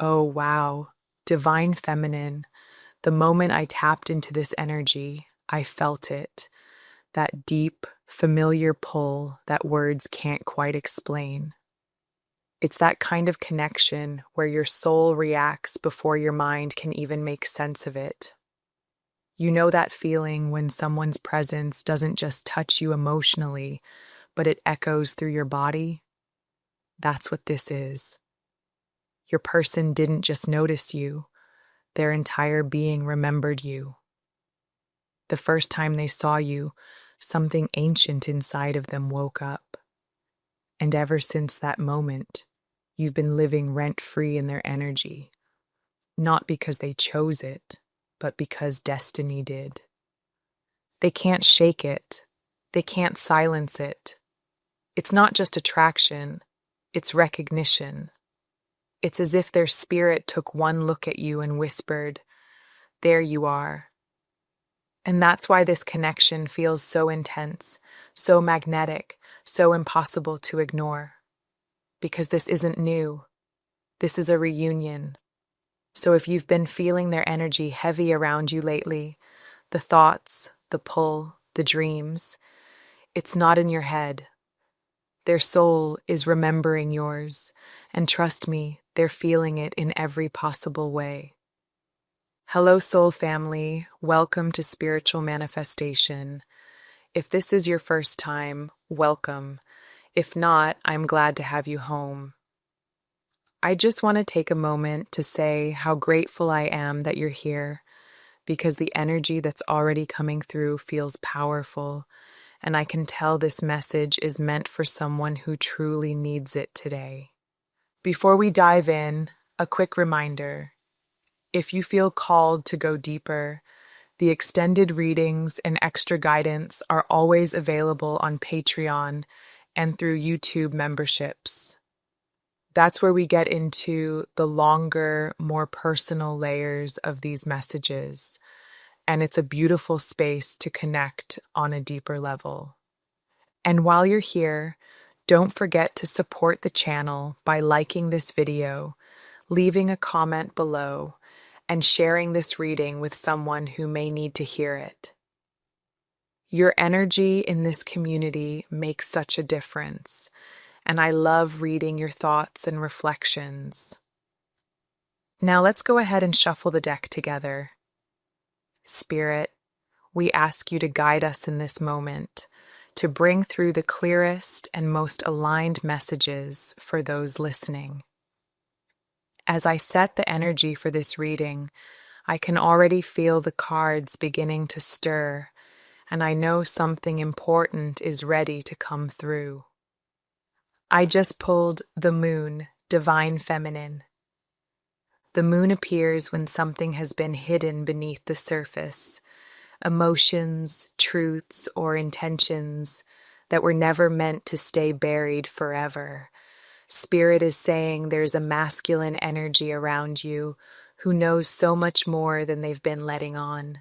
Oh, wow. Divine feminine. The moment I tapped into this energy, I felt it. That deep, familiar pull that words can't quite explain. It's that kind of connection where your soul reacts before your mind can even make sense of it. You know that feeling when someone's presence doesn't just touch you emotionally, but it echoes through your body? That's what this is. Your person didn't just notice you, their entire being remembered you. The first time they saw you, something ancient inside of them woke up. And ever since that moment, you've been living rent-free in their energy, not because they chose it, but because destiny did. They can't shake it. They can't silence it. It's not just attraction, it's recognition. It's as if their spirit took one look at you and whispered, "There you are." And that's why this connection feels so intense, so magnetic, so impossible to ignore. Because this isn't new. This is a reunion. So if you've been feeling their energy heavy around you lately, the thoughts, the pull, the dreams, it's not in your head. Their soul is remembering yours, and trust me, they're feeling it in every possible way. Hello, soul family. Welcome to Spiritual Manifestation. If this is your first time, welcome. If not, I'm glad to have you home. I just want to take a moment to say how grateful I am that you're here, because the energy that's already coming through feels powerful, and I can tell this message is meant for someone who truly needs it today. Before we dive in, a quick reminder. If you feel called to go deeper, the extended readings and extra guidance are always available on Patreon and through YouTube memberships. That's where we get into the longer, more personal layers of these messages, and it's a beautiful space to connect on a deeper level. And while you're here, don't forget to support the channel by liking this video, leaving a comment below, and sharing this reading with someone who may need to hear it. Your energy in this community makes such a difference, and I love reading your thoughts and reflections. Now let's go ahead and shuffle the deck together. Spirit, we ask you to guide us in this moment, to bring through the clearest and most aligned messages for those listening. As I set the energy for this reading, I can already feel the cards beginning to stir, and I know something important is ready to come through. I just pulled the Moon, Divine Feminine. The moon appears when something has been hidden beneath the surface, emotions, truths, or intentions that were never meant to stay buried forever. Spirit is saying there's a masculine energy around you who knows so much more than they've been letting on.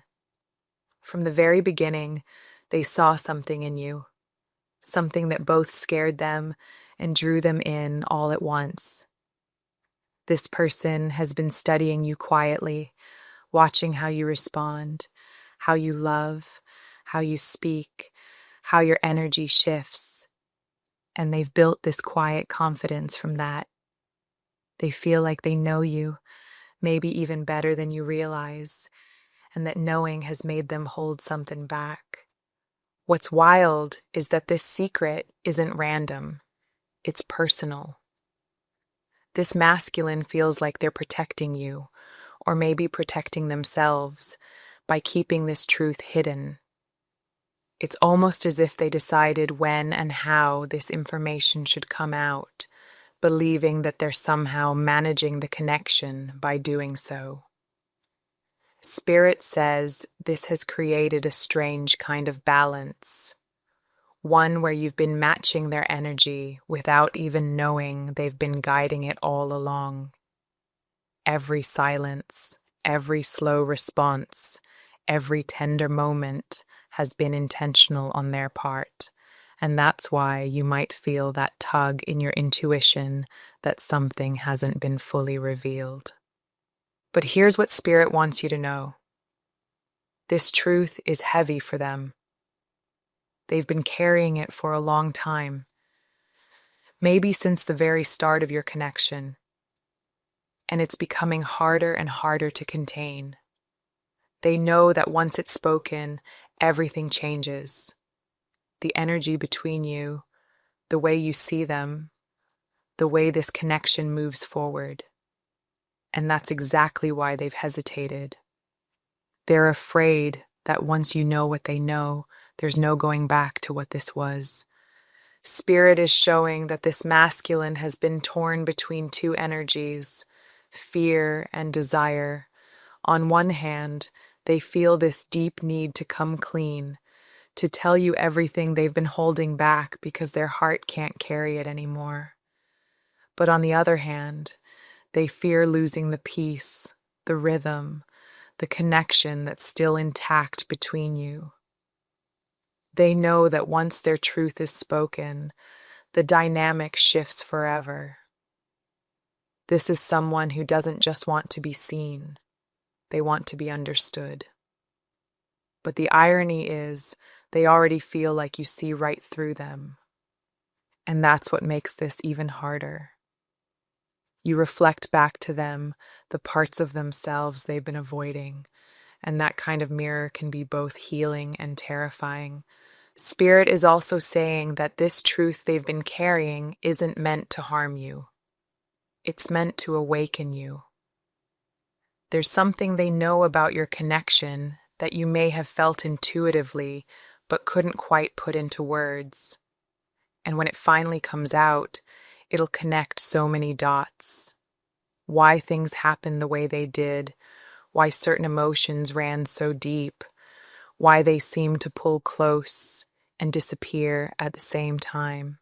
From the very beginning, they saw something in you, something that both scared them and drew them in all at once. This person has been studying you quietly, watching how you respond, how you love, how you speak, how your energy shifts. And they've built this quiet confidence from that. They feel like they know you, maybe even better than you realize, and that knowing has made them hold something back. What's wild is that this secret isn't random. It's personal. This masculine feels like they're protecting you, or maybe protecting themselves, by keeping this truth hidden. It's almost as if they decided when and how this information should come out, believing that they're somehow managing the connection by doing so. Spirit says this has created a strange kind of balance, one where you've been matching their energy without even knowing they've been guiding it all along. Every silence, every slow response, every tender moment has been intentional on their part, And that's why you might feel that tug in your intuition that something hasn't been fully revealed. But here's what Spirit wants you to know. This truth is heavy for them. They've been carrying it for a long time, maybe since the very start of your connection. And it's becoming harder and harder to contain. They know that once it's spoken, everything changes. The energy between you, the way you see them, the way this connection moves forward. And that's exactly why they've hesitated. They're afraid that once you know what they know, there's no going back to what this was. Spirit is showing that this masculine has been torn between two energies, fear and desire. On one hand, they feel this deep need to come clean, to tell you everything they've been holding back because their heart can't carry it anymore. But on the other hand, they fear losing the peace, the rhythm, the connection that's still intact between you. They know that once their truth is spoken, the dynamic shifts forever. This is someone who doesn't just want to be seen, they want to be understood. But the irony is, they already feel like you see right through them. And that's what makes this even harder. You reflect back to them the parts of themselves they've been avoiding, and that kind of mirror can be both healing and terrifying. Spirit is also saying that this truth they've been carrying isn't meant to harm you. It's meant to awaken you. There's something they know about your connection that you may have felt intuitively but couldn't quite put into words. And when it finally comes out, it'll connect so many dots. Why things happened the way they did, why certain emotions ran so deep, why they seemed to pull close and disappear at the same time.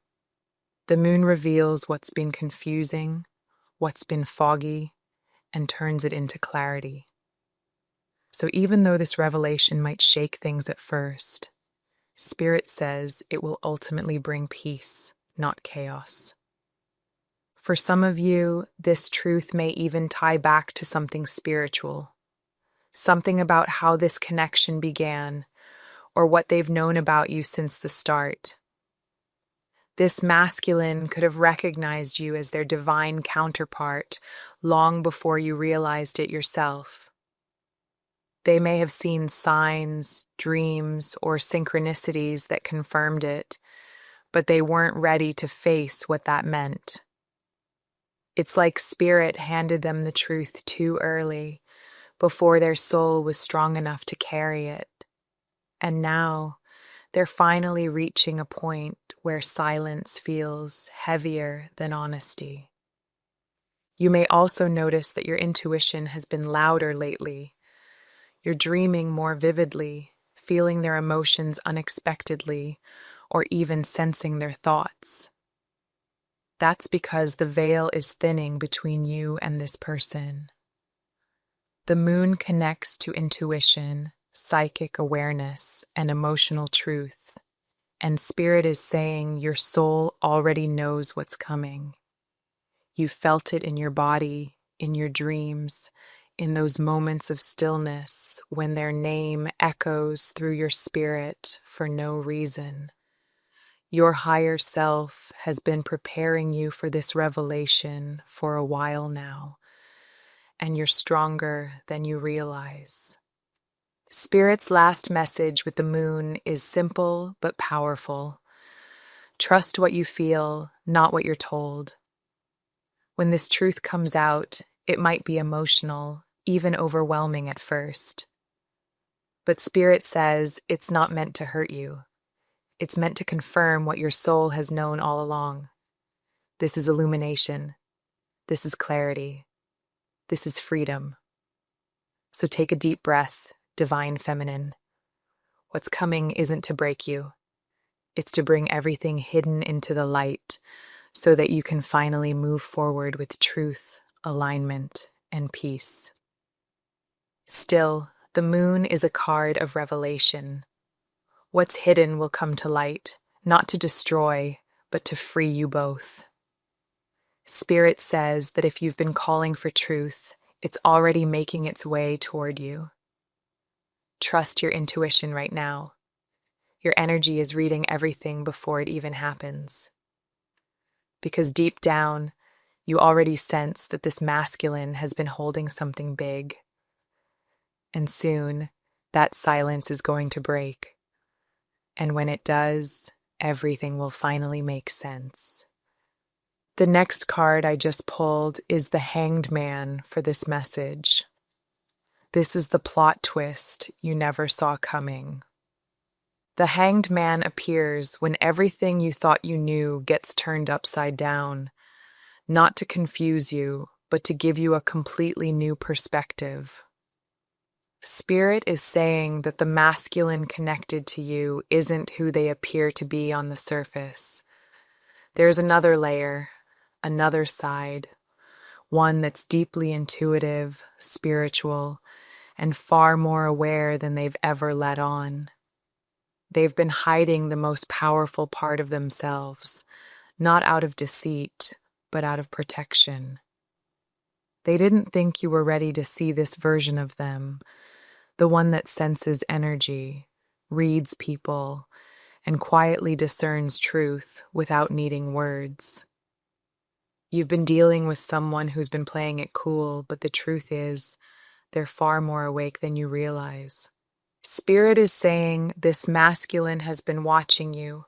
The moon reveals what's been confusing, what's been foggy, and turns it into clarity. So even though this revelation might shake things at first, Spirit says it will ultimately bring peace, not chaos. For some of you, this truth may even tie back to something spiritual, something about how this connection began, or what they've known about you since the start. This masculine could have recognized you as their divine counterpart long before you realized it yourself. They may have seen signs, dreams, or synchronicities that confirmed it, but they weren't ready to face what that meant. It's like Spirit handed them the truth too early, before their soul was strong enough to carry it. And now, they're finally reaching a point where silence feels heavier than honesty. You may also notice that your intuition has been louder lately. You're dreaming more vividly, feeling their emotions unexpectedly, or even sensing their thoughts. That's because the veil is thinning between you and this person. The moon connects to intuition, psychic awareness, and emotional truth. And Spirit is saying your soul already knows what's coming. You felt it in your body, in your dreams, in those moments of stillness when their name echoes through your spirit for no reason. Your higher self has been preparing you for this revelation for a while now, and you're stronger than you realize. Spirit's last message with the moon is simple but powerful. Trust what you feel, not what you're told. When this truth comes out, it might be emotional, even overwhelming at first. But Spirit says it's not meant to hurt you. It's meant to confirm what your soul has known all along. This is illumination. This is clarity. This is freedom. So take a deep breath, divine feminine. What's coming isn't to break you. It's to bring everything hidden into the light so that you can finally move forward with truth, alignment, and peace. Still, the moon is a card of revelation. What's hidden will come to light, not to destroy, but to free you both. Spirit says that if you've been calling for truth, it's already making its way toward you. Trust your intuition right now. Your energy is reading everything before it even happens. Because deep down, you already sense that this masculine has been holding something big. And soon, that silence is going to break. And when it does, everything will finally make sense. The next card I just pulled is the Hanged Man for this message. This is the plot twist you never saw coming. The Hanged Man appears when everything you thought you knew gets turned upside down, not to confuse you, but to give you a completely new perspective. Spirit is saying that the masculine connected to you isn't who they appear to be on the surface. There's another layer, another side, one that's deeply intuitive, spiritual, and far more aware than they've ever let on. They've been hiding the most powerful part of themselves, not out of deceit, but out of protection. They didn't think you were ready to see this version of them, the one that senses energy, reads people, and quietly discerns truth without needing words. You've been dealing with someone who's been playing it cool, but the truth is, they're far more awake than you realize. Spirit is saying this masculine has been watching you,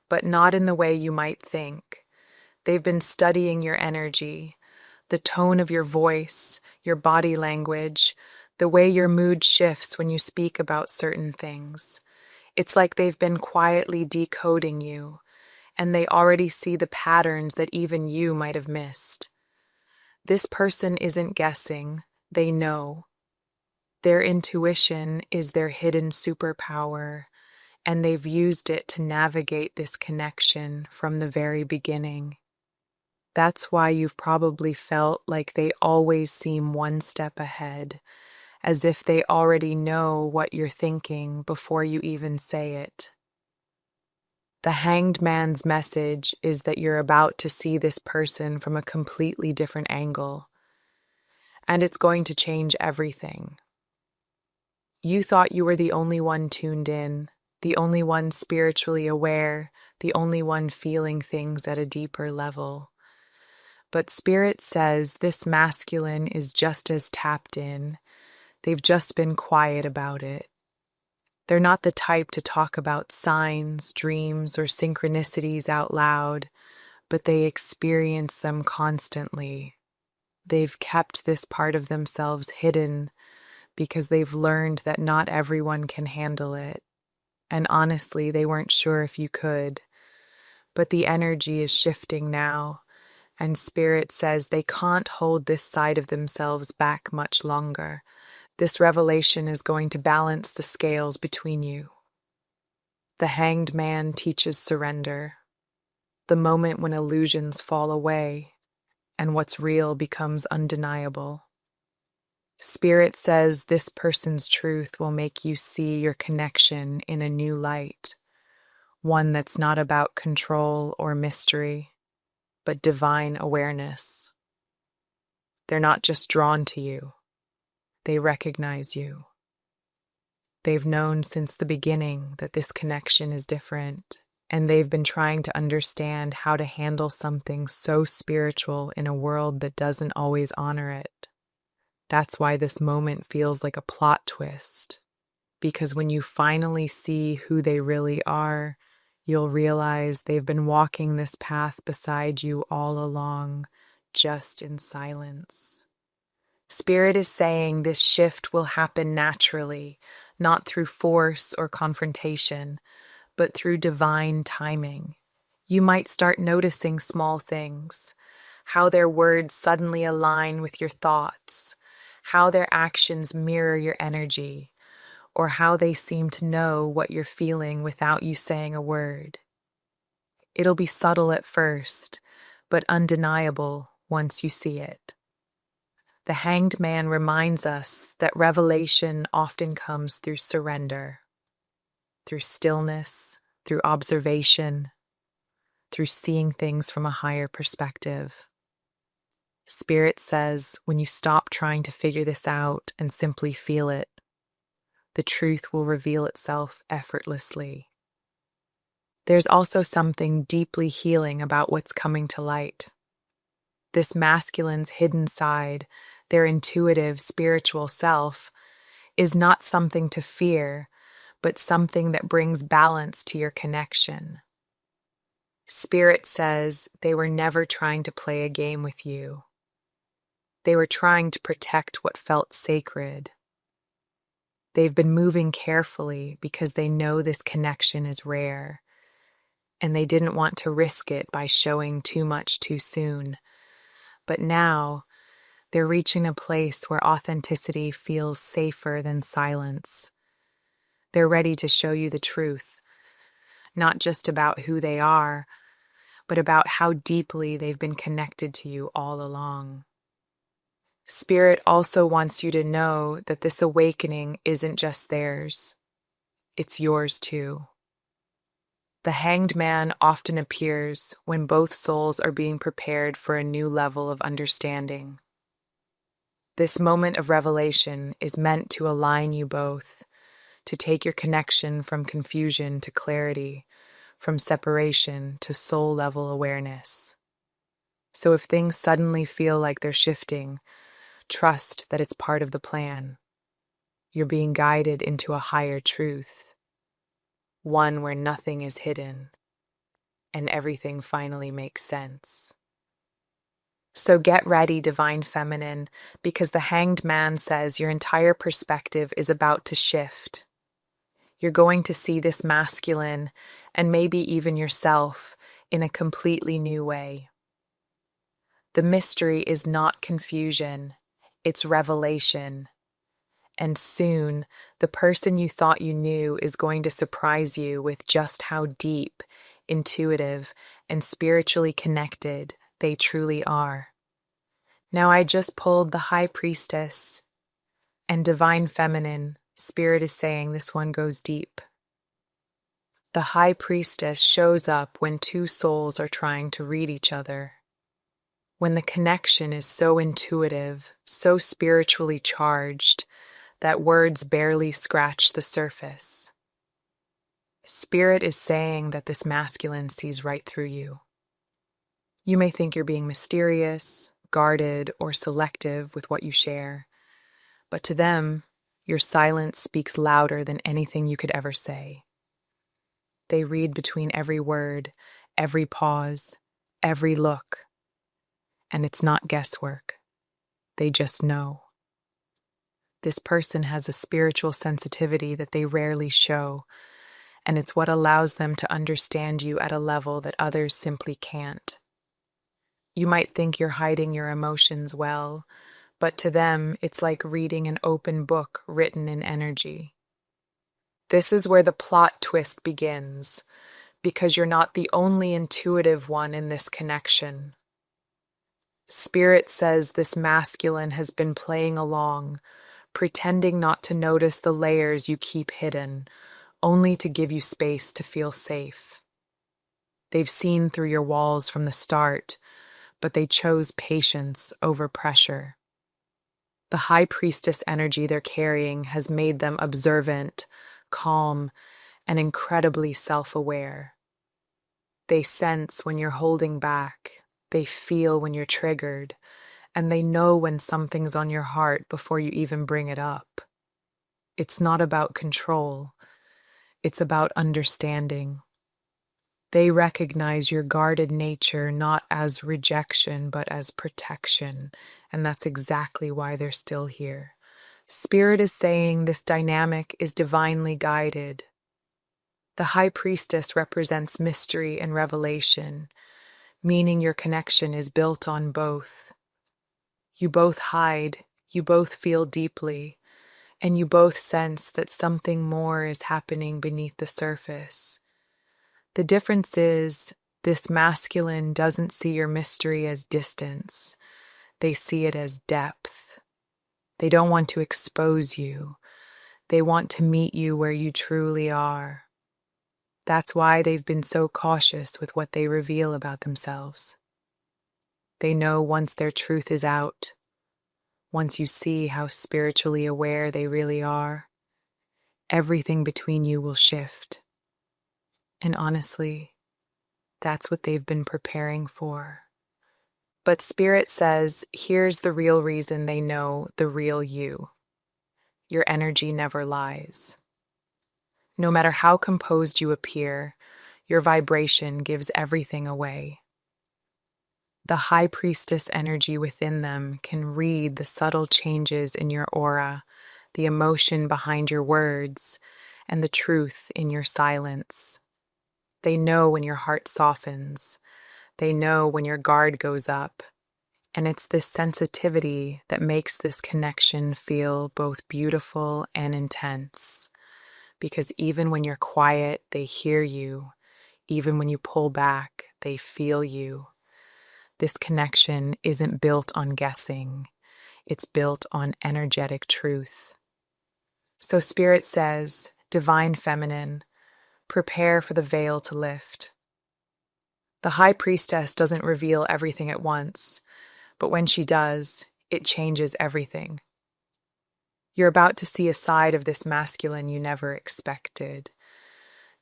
but not in the way you might think. They've been studying your energy, the tone of your voice, your body language, the way your mood shifts when you speak about certain things. It's like they've been quietly decoding you, and they already see the patterns that even you might have missed. This person isn't guessing, they know. Their intuition is their hidden superpower, and they've used it to navigate this connection from the very beginning. That's why you've probably felt like they always seem one step ahead, as if they already know what you're thinking before you even say it. The Hanged Man's message is that you're about to see this person from a completely different angle, and it's going to change everything. You thought you were the only one tuned in, the only one spiritually aware, the only one feeling things at a deeper level. But Spirit says this masculine is just as tapped in. They've just been quiet about it. They're not the type to talk about signs, dreams, or synchronicities out loud, but they experience them constantly. They've kept this part of themselves hidden because they've learned that not everyone can handle it. And honestly, they weren't sure if you could. But the energy is shifting now, and Spirit says they can't hold this side of themselves back much longer. This revelation is going to balance the scales between you. The Hanged Man teaches surrender, the moment when illusions fall away and what's real becomes undeniable. Spirit says this person's truth will make you see your connection in a new light, one that's not about control or mystery, but divine awareness. They're not just drawn to you. They recognize you. They've known since the beginning that this connection is different, and they've been trying to understand how to handle something so spiritual in a world that doesn't always honor it. That's why this moment feels like a plot twist, because when you finally see who they really are, you'll realize they've been walking this path beside you all along, just in silence. Spirit is saying this shift will happen naturally, not through force or confrontation, but through divine timing. You might start noticing small things, how their words suddenly align with your thoughts, how their actions mirror your energy, or how they seem to know what you're feeling without you saying a word. It'll be subtle at first, but undeniable once you see it. The Hanged Man reminds us that revelation often comes through surrender, through stillness, through observation, through seeing things from a higher perspective. Spirit says when you stop trying to figure this out and simply feel it, the truth will reveal itself effortlessly. There's also something deeply healing about what's coming to light. This masculine's hidden side, their intuitive, spiritual self, is not something to fear, but something that brings balance to your connection. Spirit says they were never trying to play a game with you. They were trying to protect what felt sacred. They've been moving carefully because they know this connection is rare, and they didn't want to risk it by showing too much too soon. But now, they're reaching a place where authenticity feels safer than silence. They're ready to show you the truth, not just about who they are, but about how deeply they've been connected to you all along. Spirit also wants you to know that this awakening isn't just theirs, it's yours too. The hanged man often appears when both souls are being prepared for a new level of understanding. This moment of revelation is meant to align you both, to take your connection from confusion to clarity, from separation to soul-level awareness. So if things suddenly feel like they're shifting, trust that it's part of the plan. You're being guided into a higher truth, one where nothing is hidden, and everything finally makes sense. So get ready, Divine Feminine, because the Hanged Man says your entire perspective is about to shift. You're going to see this masculine, and maybe even yourself, in a completely new way. The mystery is not confusion, it's revelation. And soon, the person you thought you knew is going to surprise you with just how deep, intuitive, and spiritually connected they truly are. Now I just pulled the High Priestess, and Divine Feminine, Spirit is saying this one goes deep. The High Priestess shows up when two souls are trying to read each other. When the connection is so intuitive, so spiritually charged, that words barely scratch the surface. Spirit is saying that this masculine sees right through you. You may think you're being mysterious, guarded, or selective with what you share, but to them, your silence speaks louder than anything you could ever say. They read between every word, every pause, every look, and it's not guesswork. They just know. This person has a spiritual sensitivity that they rarely show, and it's what allows them to understand you at a level that others simply can't. You might think you're hiding your emotions well, but to them, it's like reading an open book written in energy. This is where the plot twist begins, because you're not the only intuitive one in this connection. Spirit says this masculine has been playing along, pretending not to notice the layers you keep hidden, only to give you space to feel safe. They've seen through your walls from the start, but they chose patience over pressure. The High Priestess energy they're carrying has made them observant, calm, and incredibly self-aware. They sense when you're holding back, they feel when you're triggered, and they know when something's on your heart before you even bring it up. It's not about control. It's about understanding. They recognize your guarded nature not as rejection, but as protection, and that's exactly why they're still here. Spirit is saying this dynamic is divinely guided. The High Priestess represents mystery and revelation, meaning your connection is built on both. You both hide, you both feel deeply, and you both sense that something more is happening beneath the surface. The difference is, this masculine doesn't see your mystery as distance. They see it as depth. They don't want to expose you. They want to meet you where you truly are. That's why they've been so cautious with what they reveal about themselves. They know once their truth is out, once you see how spiritually aware they really are, everything between you will shift. And honestly, that's what they've been preparing for. But Spirit says, here's the real reason they know the real you. Your energy never lies. No matter how composed you appear, your vibration gives everything away. The high priestess energy within them can read the subtle changes in your aura, the emotion behind your words, and the truth in your silence. They know when your heart softens. They know when your guard goes up. And it's this sensitivity that makes this connection feel both beautiful and intense. Because even when you're quiet, they hear you. Even when you pull back, they feel you. This connection isn't built on guessing. It's built on energetic truth. So Spirit says, Divine Feminine, prepare for the veil to lift. The High Priestess doesn't reveal everything at once, but when she does, it changes everything. You're about to see a side of this masculine you never expected,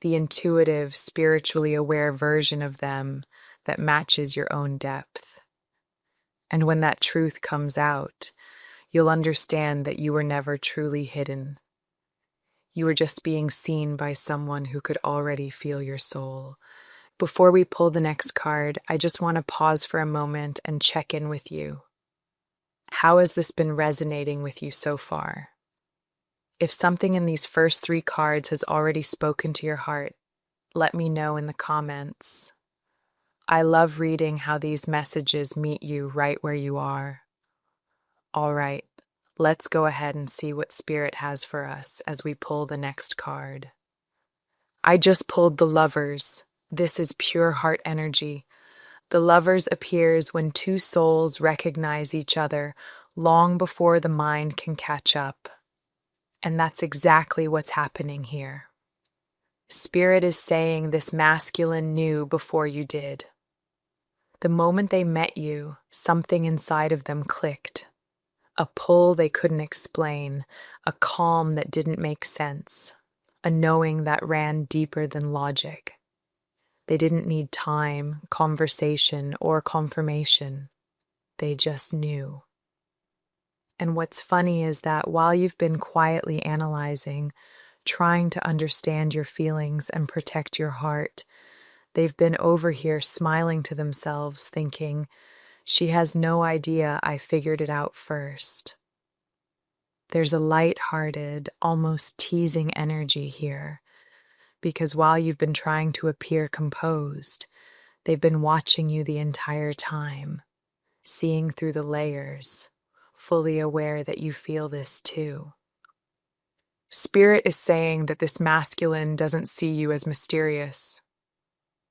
the intuitive, spiritually aware version of them that matches your own depth. And when that truth comes out, you'll understand that you were never truly hidden. You were just being seen by someone who could already feel your soul. Before we pull the next card, I just want to pause for a moment and check in with you. How has this been resonating with you so far? If something in these first 3 cards has already spoken to your heart, let me know in the comments. I love reading how these messages meet you right where you are. All right, let's go ahead and see what Spirit has for us as we pull the next card. I just pulled the Lovers. This is pure heart energy. The Lovers appears when 2 souls recognize each other long before the mind can catch up. And that's exactly what's happening here. Spirit is saying this masculine knew before you did. The moment they met you, something inside of them clicked. A pull they couldn't explain, a calm that didn't make sense, a knowing that ran deeper than logic. They didn't need time, conversation, or confirmation. They just knew. And what's funny is that while you've been quietly analyzing, trying to understand your feelings and protect your heart, they've been over here smiling to themselves, thinking, she has no idea I figured it out first. There's a light-hearted, almost teasing energy here, because while you've been trying to appear composed, they've been watching you the entire time, seeing through the layers, fully aware that you feel this too. Spirit is saying that this masculine doesn't see you as mysterious.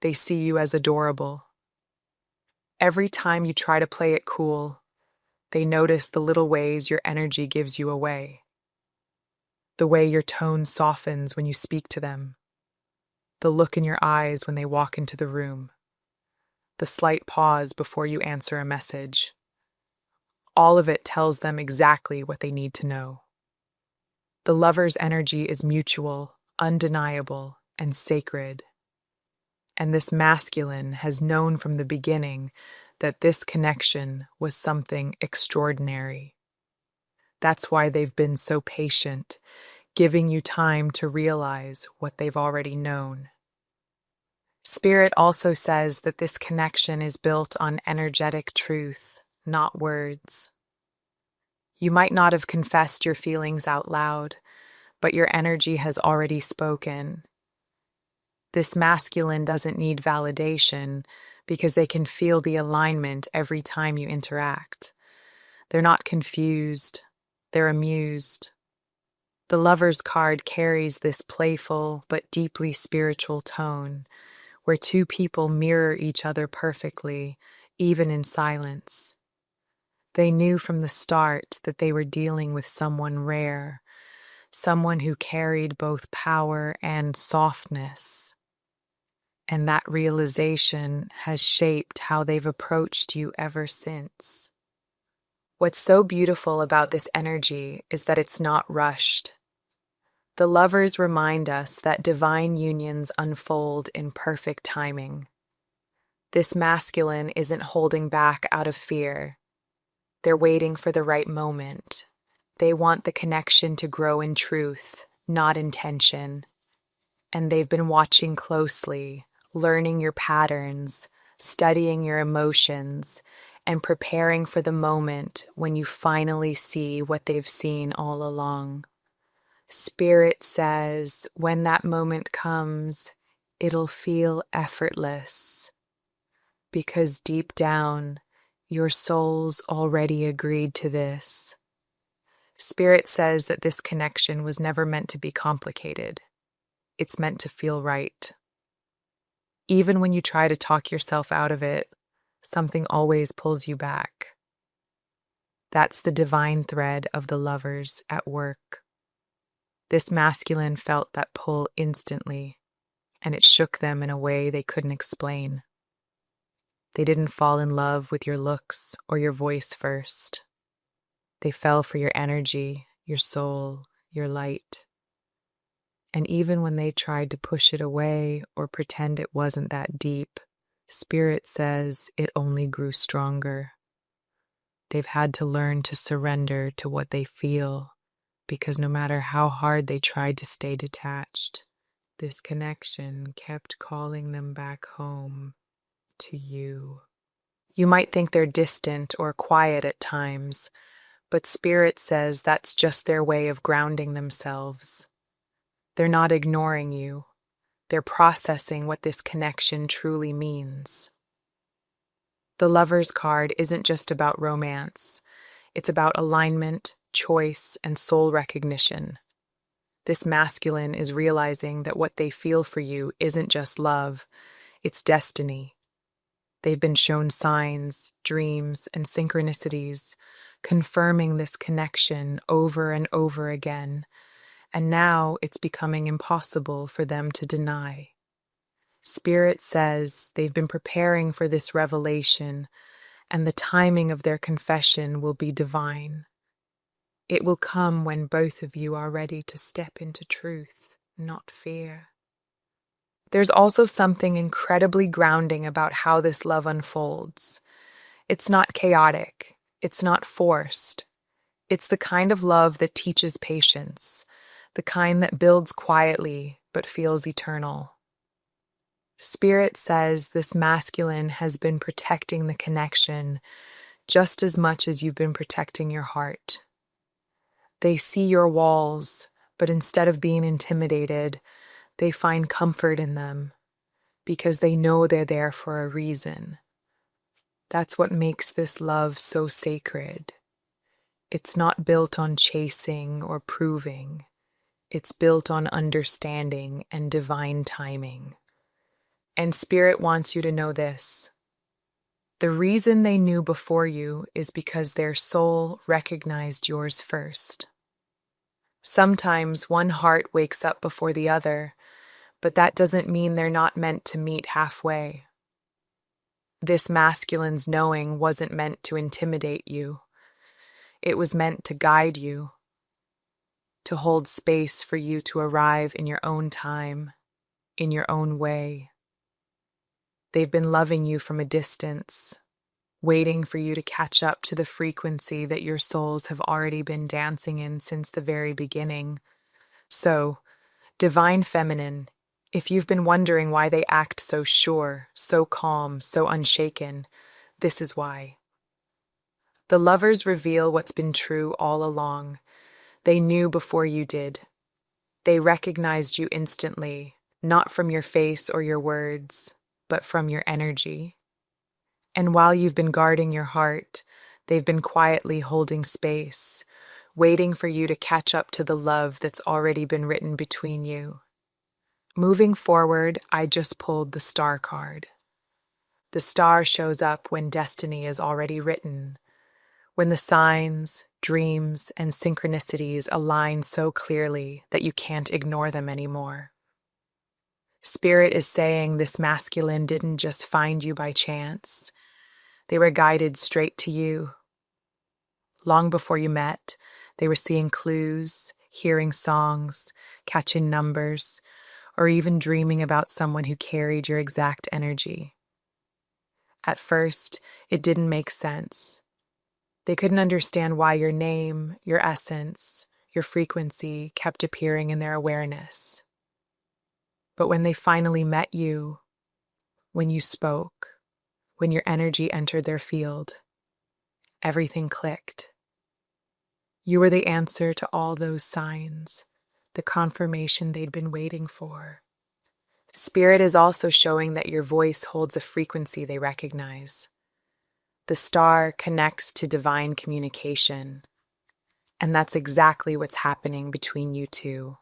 They see you as adorable. Every time you try to play it cool, they notice the little ways your energy gives you away. The way your tone softens when you speak to them. The look in your eyes when they walk into the room. The slight pause before you answer a message. All of it tells them exactly what they need to know. The Lover's energy is mutual, undeniable, and sacred. And this masculine has known from the beginning that this connection was something extraordinary. That's why they've been so patient, giving you time to realize what they've already known. Spirit also says that this connection is built on energetic truth, not words. You might not have confessed your feelings out loud, but your energy has already spoken. This masculine doesn't need validation because they can feel the alignment every time you interact. They're not confused, they're amused. The Lover's card carries this playful but deeply spiritual tone, where 2 people mirror each other perfectly, even in silence. They knew from the start that they were dealing with someone rare, someone who carried both power and softness. And that realization has shaped how they've approached you ever since. What's so beautiful about this energy is that it's not rushed. The lovers remind us that divine unions unfold in perfect timing. This masculine isn't holding back out of fear. They're waiting for the right moment. They want the connection to grow in truth, not in tension. And they've been watching closely, learning your patterns, studying your emotions, and preparing for the moment when you finally see what they've seen all along. Spirit says, when that moment comes, it'll feel effortless, because deep down, your soul's already agreed to this. Spirit says that this connection was never meant to be complicated. It's meant to feel right. Even when you try to talk yourself out of it, something always pulls you back. That's the divine thread of the lovers at work. This masculine felt that pull instantly, and it shook them in a way they couldn't explain. They didn't fall in love with your looks or your voice first. They fell for your energy, your soul, your light. And even when they tried to push it away or pretend it wasn't that deep, Spirit says it only grew stronger. They've had to learn to surrender to what they feel, because no matter how hard they tried to stay detached, this connection kept calling them back home to you. You might think they're distant or quiet at times, but Spirit says that's just their way of grounding themselves. They're not ignoring you. They're processing what this connection truly means. The Lover's card isn't just about romance. It's about alignment, choice, and soul recognition. This masculine is realizing that what they feel for you isn't just love, it's destiny. They've been shown signs, dreams, and synchronicities, confirming this connection over and over again, and now it's becoming impossible for them to deny. Spirit says they've been preparing for this revelation, and the timing of their confession will be divine. It will come when both of you are ready to step into truth, not fear. There's also something incredibly grounding about how this love unfolds. It's not chaotic. It's not forced. It's the kind of love that teaches patience, the kind that builds quietly but feels eternal. Spirit says this masculine has been protecting the connection just as much as you've been protecting your heart. They see your walls, but instead of being intimidated, they find comfort in them because they know they're there for a reason. That's what makes this love so sacred. It's not built on chasing or proving. It's built on understanding and divine timing. And Spirit wants you to know this. The reason they knew before you is because their soul recognized yours first. Sometimes one heart wakes up before the other, but that doesn't mean they're not meant to meet halfway. This masculine's knowing wasn't meant to intimidate you. It was meant to guide you, to hold space for you to arrive in your own time, in your own way. They've been loving you from a distance, waiting for you to catch up to the frequency that your souls have already been dancing in since the very beginning. So, Divine Feminine, if you've been wondering why they act so sure, so calm, so unshaken, this is why. The lovers reveal what's been true all along. They knew before you did. They recognized you instantly, not from your face or your words, but from your energy. And while you've been guarding your heart, they've been quietly holding space, waiting for you to catch up to the love that's already been written between you. Moving forward, I just pulled the Star card. The star shows up when destiny is already written, when the signs, dreams, and synchronicities align so clearly that you can't ignore them anymore. Spirit is saying this masculine didn't just find you by chance. They were guided straight to you. Long before you met, they were seeing clues, hearing songs, catching numbers, or even dreaming about someone who carried your exact energy. At first, it didn't make sense. They couldn't understand why your name, your essence, your frequency kept appearing in their awareness. But when they finally met you, when you spoke, when your energy entered their field, everything clicked. You were the answer to all those signs, the confirmation they'd been waiting for. Spirit is also showing that your voice holds a frequency they recognize. The star connects to divine communication, and that's exactly what's happening between you two.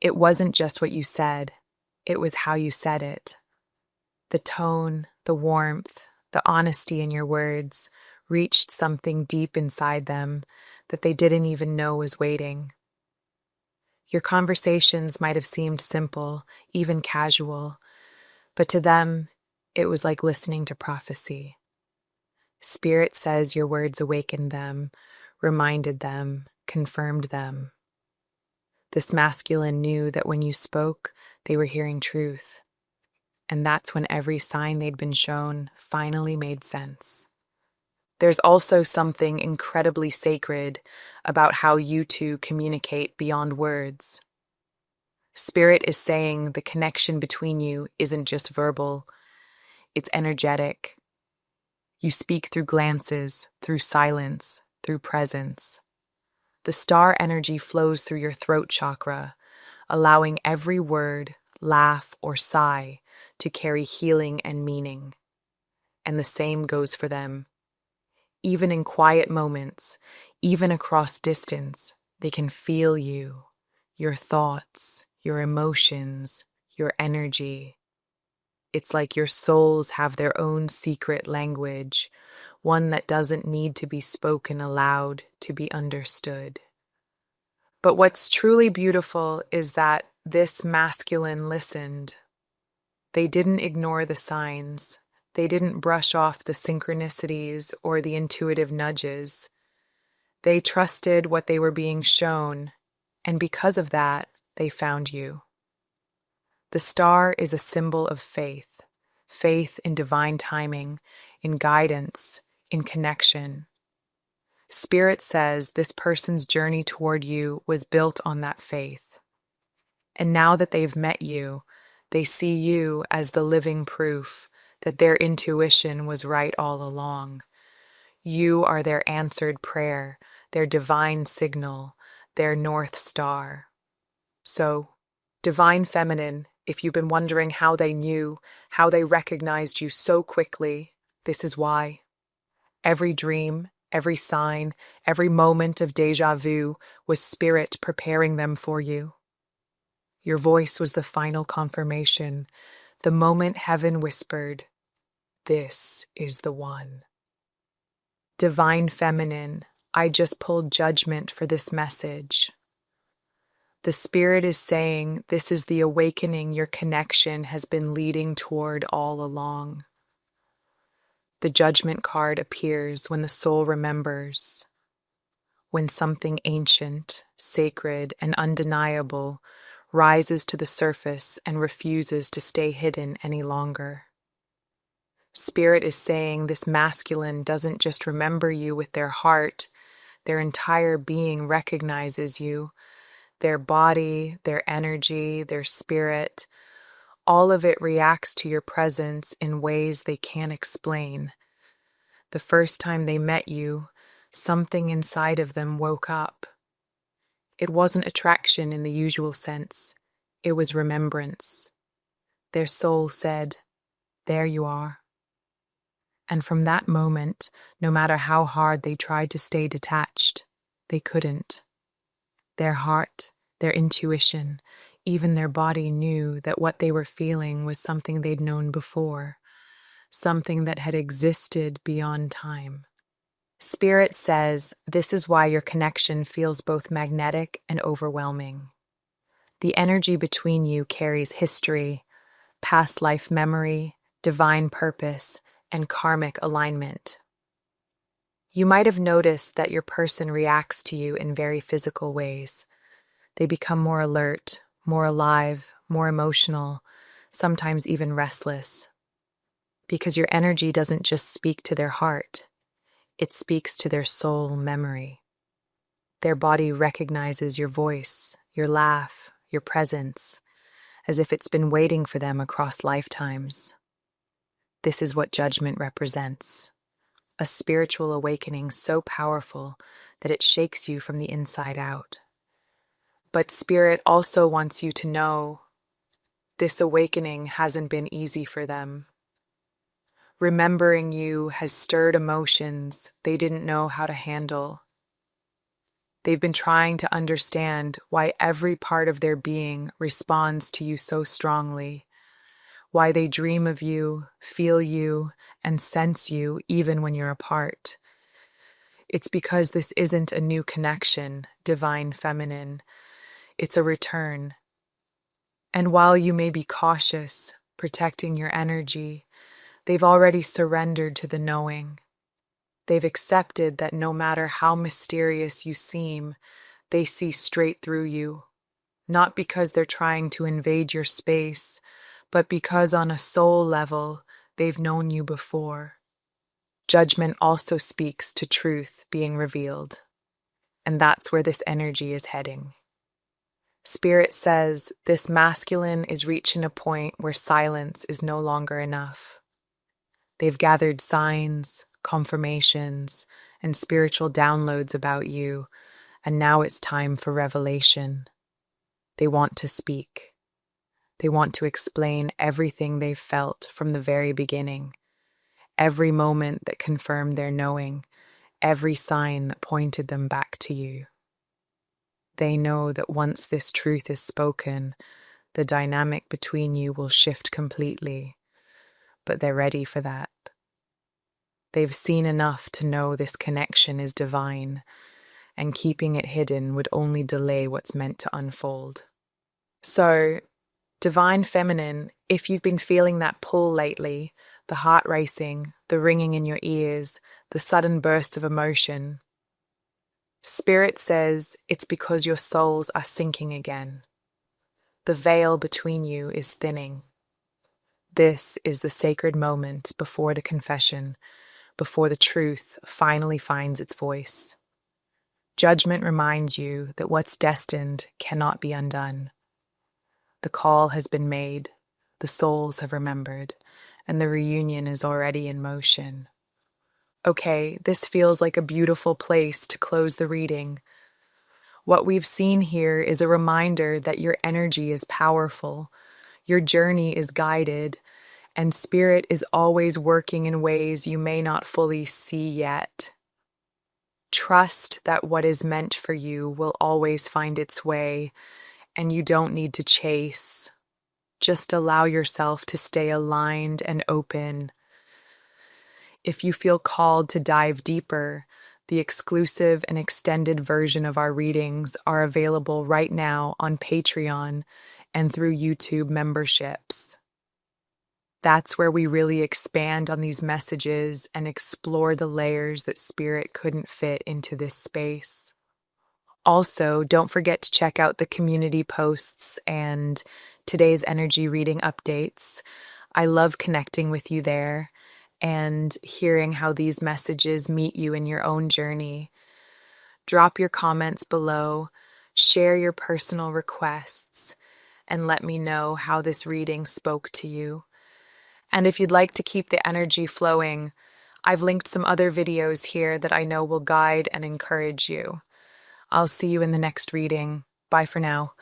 It wasn't just what you said, it was how you said it. The tone, the warmth, the honesty in your words reached something deep inside them that they didn't even know was waiting. Your conversations might have seemed simple, even casual, but to them, it was like listening to prophecy. Spirit says your words awakened them, reminded them, confirmed them. This masculine knew that when you spoke, they were hearing truth. And that's when every sign they'd been shown finally made sense. There's also something incredibly sacred about how you two communicate beyond words. Spirit is saying the connection between you isn't just verbal, it's energetic. You speak through glances, through silence, through presence. The star energy flows through your throat chakra, allowing every word, laugh, or sigh to carry healing and meaning. And the same goes for them. Even in quiet moments, even across distance, they can feel you, your thoughts, your emotions, your energy. It's like your souls have their own secret language, one that doesn't need to be spoken aloud to be understood. But what's truly beautiful is that this masculine listened. They didn't ignore the signs. They didn't brush off the synchronicities or the intuitive nudges. They trusted what they were being shown, and because of that, they found you. The star is a symbol of faith, faith in divine timing, in guidance, in connection. Spirit says this person's journey toward you was built on that faith. And now that they've met you, they see you as the living proof that their intuition was right all along. You are their answered prayer, their divine signal, their North Star. So, divine feminine, if you've been wondering how they knew, how they recognized you so quickly, this is why. Every dream, every sign, every moment of déjà vu was Spirit preparing them for you. Your voice was the final confirmation, the moment heaven whispered, "This is the one." Divine feminine, I just pulled judgment for this message. The Spirit is saying this is the awakening your connection has been leading toward all along. The judgment card appears when the soul remembers, when something ancient, sacred, and undeniable rises to the surface and refuses to stay hidden any longer. Spirit is saying this masculine doesn't just remember you with their heart, their entire being recognizes you. Their body, their energy, their spirit, all of it reacts to your presence in ways they can't explain. The first time they met you, something inside of them woke up. It wasn't attraction in the usual sense. It was remembrance. Their soul said, "There you are." And from that moment, no matter how hard they tried to stay detached, they couldn't. Their heart, their intuition, even their body knew that what they were feeling was something they'd known before, something that had existed beyond time. Spirit says this is why your connection feels both magnetic and overwhelming. The energy between you carries history, past life memory, divine purpose, and karmic alignment. You might have noticed that your person reacts to you in very physical ways. They become more alert, more alive, more emotional, sometimes even restless. Because your energy doesn't just speak to their heart, it speaks to their soul memory. Their body recognizes your voice, your laugh, your presence, as if it's been waiting for them across lifetimes. This is what judgment represents. A spiritual awakening so powerful that it shakes you from the inside out. But Spirit also wants you to know this awakening hasn't been easy for them. Remembering you has stirred emotions they didn't know how to handle. They've been trying to understand why every part of their being responds to you so strongly, why they dream of you, feel you, and sense you even when you're apart. It's because this isn't a new connection, divine feminine. It's a return. And while you may be cautious, protecting your energy, they've already surrendered to the knowing. They've accepted that no matter how mysterious you seem, they see straight through you, not because they're trying to invade your space, but because on a soul level, they've known you before. Judgment also speaks to truth being revealed, and that's where this energy is heading. Spirit says this masculine is reaching a point where silence is no longer enough. They've gathered signs, confirmations, and spiritual downloads about you, and now it's time for revelation. They want to speak. They want to explain everything they've felt from the very beginning, every moment that confirmed their knowing, every sign that pointed them back to you. They know that once this truth is spoken, the dynamic between you will shift completely, but they're ready for that. They've seen enough to know this connection is divine, and keeping it hidden would only delay what's meant to unfold. So, divine feminine, if you've been feeling that pull lately, the heart racing, the ringing in your ears, the sudden burst of emotion, Spirit says it's because your souls are sinking again. The veil between you is thinning. This is the sacred moment before the confession, before the truth finally finds its voice. Judgment reminds you that what's destined cannot be undone. The call has been made, the souls have remembered, and the reunion is already in motion. Okay, this feels like a beautiful place to close the reading. What we've seen here is a reminder that your energy is powerful, your journey is guided, and Spirit is always working in ways you may not fully see yet. Trust that what is meant for you will always find its way, and you don't need to chase. Just allow yourself to stay aligned and open. If you feel called to dive deeper, the exclusive and extended version of our readings are available right now on Patreon and through YouTube memberships. That's where we really expand on these messages and explore the layers that Spirit couldn't fit into this space. Also, don't forget to check out the community posts and today's energy reading updates. I love connecting with you there and hearing how these messages meet you in your own journey. Drop your comments below, share your personal requests, and let me know how this reading spoke to you. And if you'd like to keep the energy flowing, I've linked some other videos here that I know will guide and encourage you. I'll see you in the next reading. Bye for now.